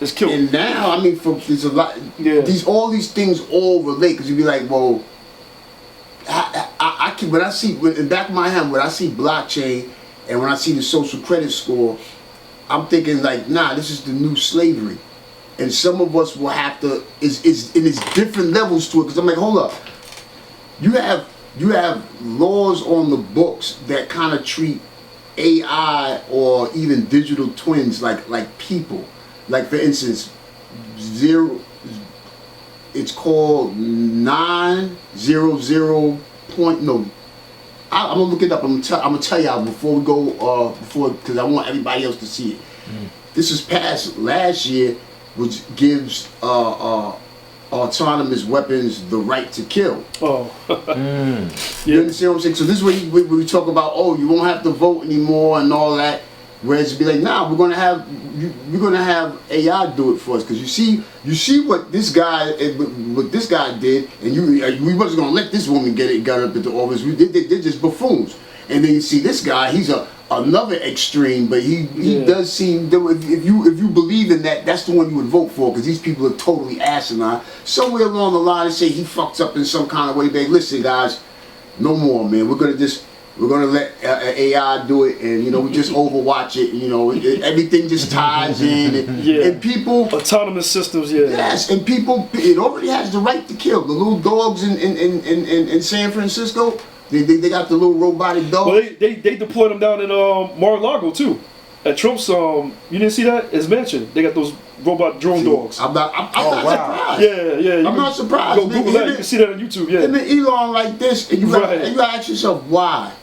It's killed. And now, I mean, there's a lot. Yeah. All these things all relate because you be like, well, I can when I see in the back of my hand when I see blockchain and when I see the social credit score, I'm thinking like, nah, this is the new slavery, and some of us will have to is and it's different levels to it because I'm like, hold up, you have laws on the books that kind of treat AI or even digital twins like people. Like for instance, it's called 900 point. No, I'm gonna look it up. I'm gonna tell y'all before we go. Because I want everybody else to see it. This was passed last year, which gives autonomous weapons the right to kill. Oh, you understand what I'm saying? So this is where we talk about. Oh, you won't have to vote anymore and all that. Whereas it'd be like, nah, we're gonna have AI do it for us because you see what this guy did, and we wasn't gonna let this woman get up into office. They're just buffoons. And then you see this guy, he's another extreme, but he does seem if you believe in that, that's the one you would vote for because these people are totally asinine. Somewhere along the line, they say he fucks up in some kind of way. They listen, guys, no more, man. We're gonna let AI do it, and we just overwatch it. Everything just ties in, and people autonomous systems. Yeah. Yes, and people, it already has the right to kill. The little dogs in San Francisco, they got the little robotic dogs. Well, they deployed them down in Mar-a-Lago too. At Trump's, you didn't see that? His mansion. They got those robot drone dogs. I'm not surprised. Yeah. I'm not surprised. Go Google that. You can see that on YouTube. Yeah. And then Elon like this, and you gotta ask yourself why.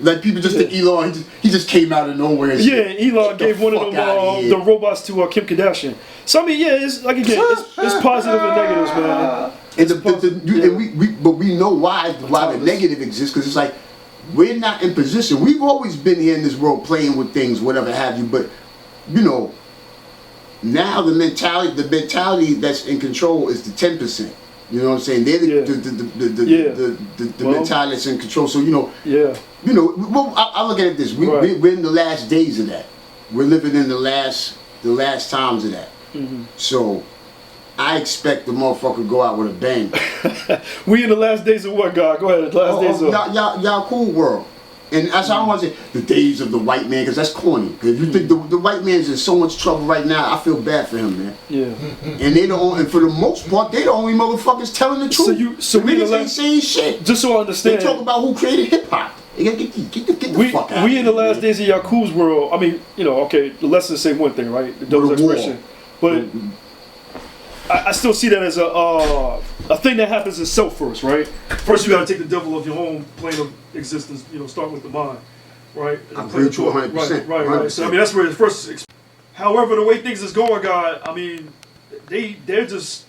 Like people just think Elon, he just came out of nowhere. Yeah, Elon gave one of them the robots to Kim Kardashian. So I mean, it's like again, it's positive and negatives, man. But we know why the negative exists because it's like we're not in position. We've always been here in this world playing with things, whatever have you. But now the mentality that's in control is the 10%. You know what I'm saying? They're the mentality that's in control. So well, I look at it this: we're in the last days of that. We're living in the last times of that. So I expect the motherfucker to go out with a bang. We in the last days of what, God? Go ahead. Last days of Yacub world. And that's how I want to say the days of the white man, because that's corny. Because if you think the white man's in so much trouble right now, I feel bad for him, man. Yeah. And and for the most part, they the only motherfuckers telling the truth. So we ain't saying shit. Just so I understand. They talk about who created hip hop. Get the fuck out. We in the last days of Yacub's world. I mean, okay, the lessons say one thing, right? The devil's expression. But I still see that as a thing that happens itself first, right? First, you got to take the devil of your own plane of existence. Start with the mind, right? I agree with you 100%. Right. So I mean, that's where the first. However, the way things is going, God, I mean, they're just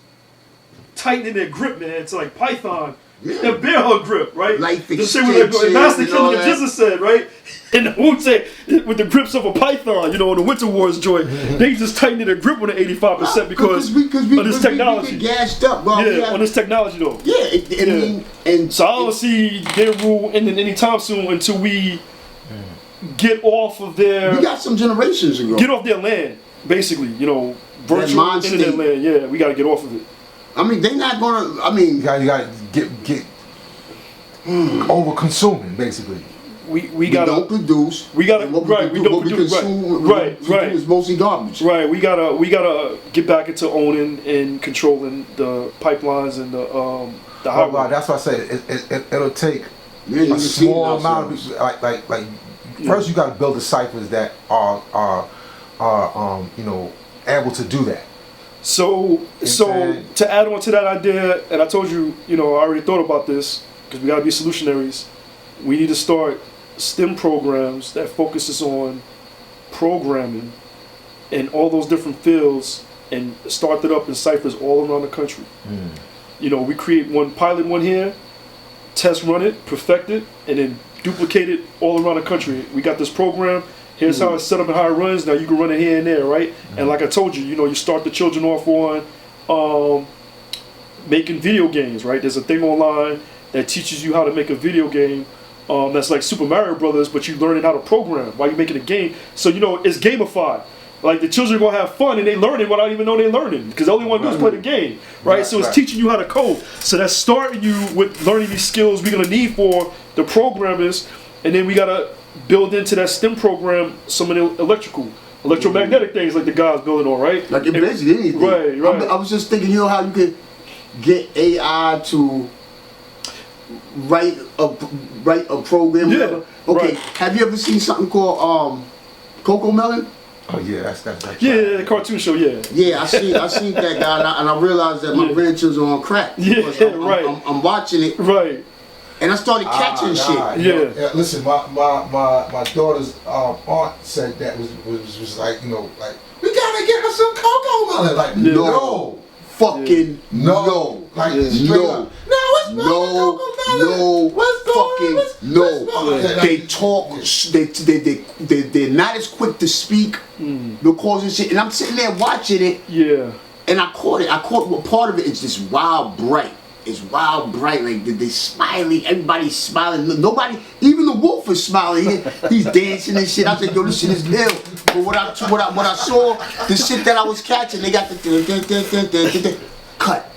tightening their grip, man. It's like Python. Yeah. The bear hug grip, right? Life the shit with Master Killer Jesus said, right? And the Wu-Tang with the grips of a python, in the Winter Wars joint, they just tightened their grip on the 85% because of this technology. We get gassed up, bro. On this technology though. Yeah, and so I don't see their rule ending anytime soon until we get off of their. We got some generations ago. Get off their land, basically. Virtual internet land. Yeah, we got to get off of it. I mean, they're not gonna. I mean, you gotta get over consuming, basically. We gotta don't produce. We gotta We don't produce. Right. It's mostly garbage. Right. We gotta get back into owning and controlling the pipelines and the highway. Wow, that's what I say. It'll take a small amount of like. First, you gotta build the ciphers that are able to do that. So to add on to that idea, and I told you, I already thought about this because we got to be solutionaries. We need to start STEM programs that focuses on programming in all those different fields and start it up in ciphers all around the country. We create one pilot one here, test run it, perfect it, and then duplicate it all around the country. We got this program. Here's how it's set up and how it runs. Now you can run it here and there, right? And like I told you, you start the children off on making video games, right? There's a thing online that teaches you how to make a video game that's like Super Mario Brothers, but you learning how to program while you're making a game. So, it's gamified. Like the children are gonna have fun and they learning without even know they're learning because all they want to do is play the game, right? So it's teaching you how to code. So that's starting you with learning these skills we're gonna need for the programmers, and then we gotta build into that STEM program some of the electromagnetic things like the guys building on, right? Like it basically anything. Right. I was just thinking, how you could get AI to write a program. Yeah. Whatever. Okay. Have you ever seen something called Cocomelon? Oh yeah, that's yeah, the cartoon show, yeah. Yeah, I seen that guy, and I realized that my grandchildren are on crack. I'm watching it. Right. And I started catching shit. Yeah. Listen, my daughter's aunt said that was like, like, we gotta get her some Cocomelon. Like, no. Fucking no. Like, straight up. No, They talk. They're not as quick to speak. Because and shit. And I'm sitting there watching it. Yeah. And I caught it. What part of it is just wild bright. It's wild bright. Like they smiling. Everybody's smiling. Nobody, even the wolf is smiling. He's dancing and shit. I said, yo, this shit is ill. But what I saw, the shit that I was catching, they got the cut.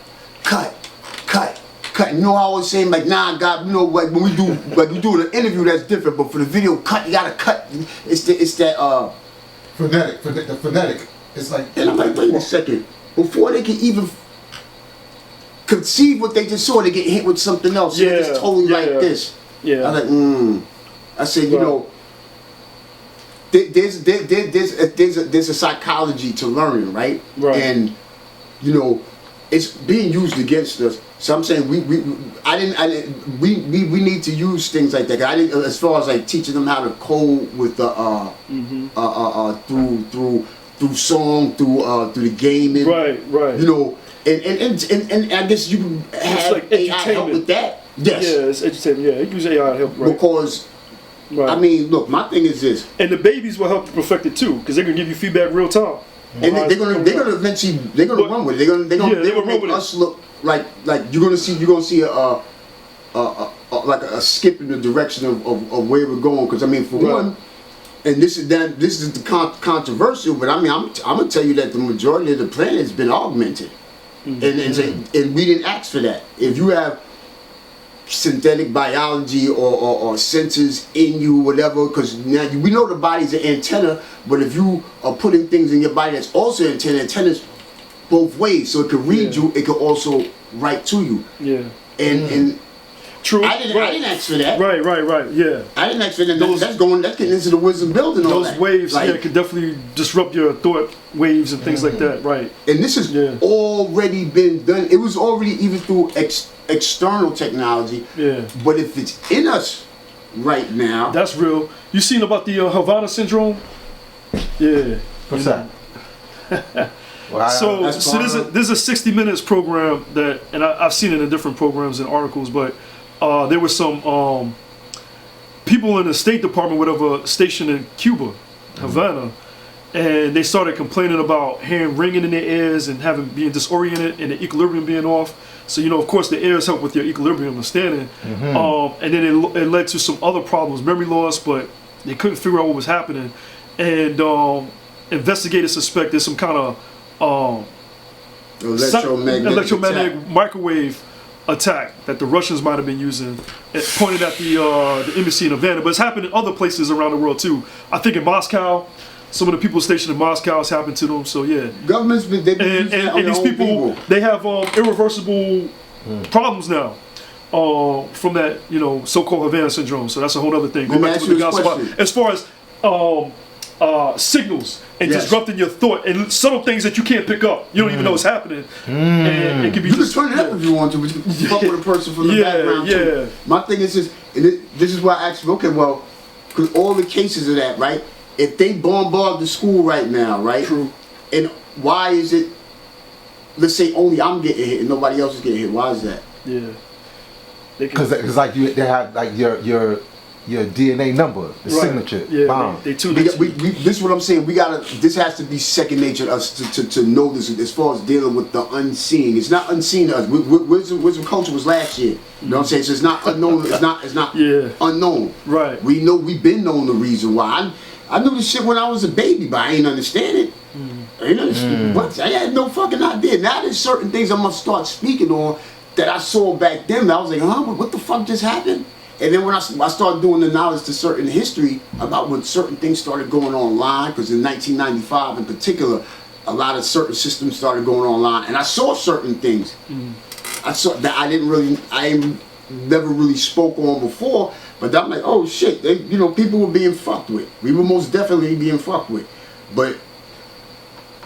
You know how I was saying, like, nah, God, like when we do an interview, that's different. But for the video cut, you gotta cut. It's that phonetic. The phonetic. It's like. And I'm like, wait a second. Before they can even conceive what they just saw, they get hit with something else. Yeah, it's totally like this. Yeah. I was like, I said, there's a psychology to learning, right? Right. And it's being used against us. So I'm saying we need to use things like that. As far as like teaching them how to code with the through song, through the gaming. Right. And I guess you can have like AI help with that. Yes. Yeah, it's entertainment. Yeah, you use AI to help. Right. Because I mean, look, my thing is this. And the babies will help to perfect it too, because they're gonna give you feedback real time. And they're gonna eventually run with it. They're gonna make us look like you're gonna see a skip in the direction of where we're going. Because I mean, for one, and this is the controversial, but I mean, I'm gonna tell you that the majority of the planet has been augmented, and we didn't ask for that. If you have synthetic biology or sensors in you, whatever, because now we know the body's an antenna, but if you are putting things in your body that's also antennas both ways, so it can read you, it can also write to you. Yeah. And true. I didn't ask for that. Right. Yeah. I didn't ask for that. That's getting into the wisdom building. Those waves, could definitely disrupt your thought waves and things like that. Right. And this has already been done. It was already even through external technology. Yeah. But if it's in us right now, that's real. You seen about the Havana Syndrome? Yeah. What's that? Wow. So there's a 60 Minutes program that, and I've seen it in different programs and articles, but there were some people in the State Department, whatever, stationed in Cuba, Havana, and they started complaining about hearing ringing in their ears and being disoriented and the equilibrium being off. So of course, the ears help with your equilibrium and standing, and then it led to some other problems, memory loss, but they couldn't figure out what was happening, and investigators suspect there's some kind of electromagnetic microwave attack that the Russians might have been using. It pointed at the embassy in Havana, but it's happened in other places around the world too. I think in Moscow, some of the people stationed in Moscow has happened to them. So yeah, governments and these people they have irreversible problems now from that so-called Havana Syndrome. So that's a whole other thing. Go back to what the guys about as far as signals and disrupting your thought and subtle things that you can't pick up. You don't even know what's happening. And it can be you can turn it up if you want to, but you can fuck with a person from the background too. My thing is this, and this is why I asked you, okay, well, because all the cases of that, right? If they bombard the school right now, right? True. And why is it, let's say only I'm getting hit and nobody else is getting hit? Why is that? Yeah. Because like they have like your DNA number, the signature. Yeah, they tune this is what I'm saying. This has to be second nature to us to know this as far as dealing with the unseen. It's not unseen to us. Wisdom culture was last year. You know what I'm saying? So it's not unknown. It's not unknown. Right. We've been known the reason why. I knew this shit when I was a baby, but I ain't understand it. What? I had no fucking idea. Now there's certain things I'm gonna start speaking on that I saw back then. I was like, huh, what the fuck just happened? And then when I started doing the knowledge to certain history about when certain things started going online, because in 1995 in particular, a lot of certain systems started going online, and I saw certain things. I saw that I never really spoke on before, but I'm like, oh shit, people were being fucked with. We were most definitely being fucked with. But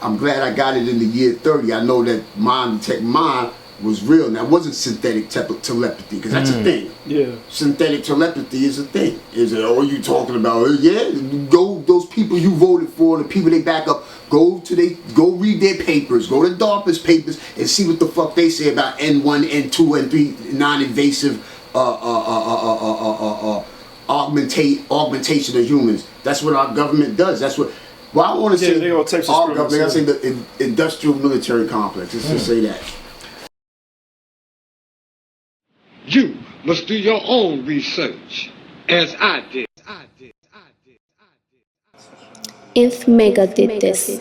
I'm glad I got it in the year 30. I know that mind detect mind was real. Now, it wasn't synthetic telepathy, because that's a thing. Yeah. Synthetic telepathy is a thing. Is it, oh, you talking about, yeah, go, those people you voted for, the people they back up, go read their papers, go to DARPA's papers, and see what the fuck they say about N1, N2, N3, non-invasive augmentation of humans. That's what our government does. That's what, well, I want to say our government, I say the industrial military complex, let's just say that. You must do your own research, as I did. If Mega did this.